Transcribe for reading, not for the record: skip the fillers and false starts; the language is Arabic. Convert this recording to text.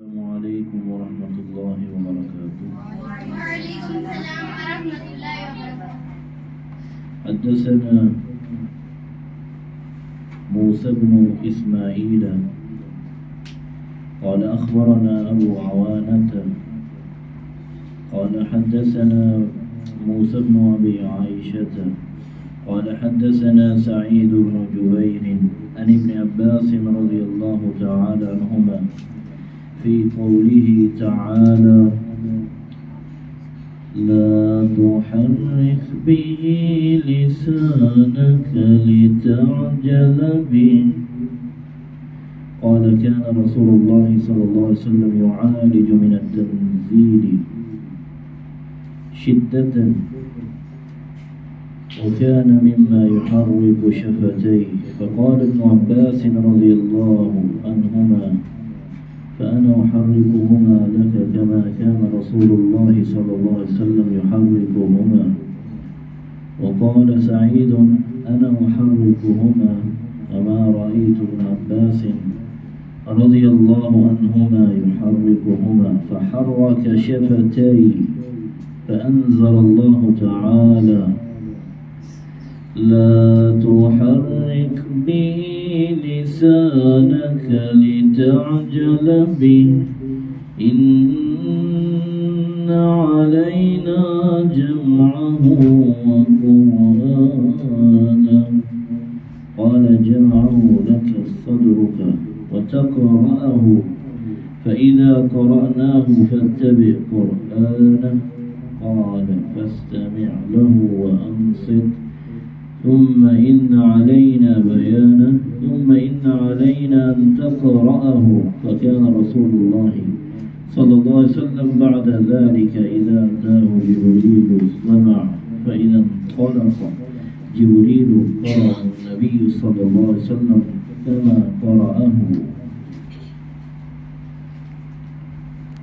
السلام عليكم ورحمة الله وبركاته. وعليكم السلام ورحمة الله وبركاته. حدثنا موسى بن إسماعيل قال أخبرنا أبو عوانة قال حدثنا موسى بن أبي عائشة قال حدثنا سعيد بن جبير عن ابن عباس رضي الله تعالى عنهما في قوله تعالى لا تحرك به لسانك لتعجل به. قال كان رسول الله صلى الله عليه وسلم يعالج من التنزيل شدة وكان مما يحرك شفتيه. فقال ابن عباس رضي الله عنهما فأنا أحركهما لك كما كان رسول الله صلى الله عليه وسلم يحركهما. وقال سعيد أنا أحركهما وما رأيت ابن عباس رضي الله عنهما يحركهما. فحرك شفتيه فأنزل الله تعالى لا تحرك به لسانك لتعجل به إن علينا جمعه وقرآنه. قال جمعه لك صدرك وتقرأه فإذا قرأناه فاتبع قرآنه. قال فاستمع له وأنصت ثم إن علينا بيانه ثم إن علينا أن تقرأه. فكان رسول الله صلى الله عليه وسلم بعد ذلك إذا أتاه جبريل استمع فإذا انطلق جبريل قرأ النبي صلى الله عليه وسلم كما قرأه.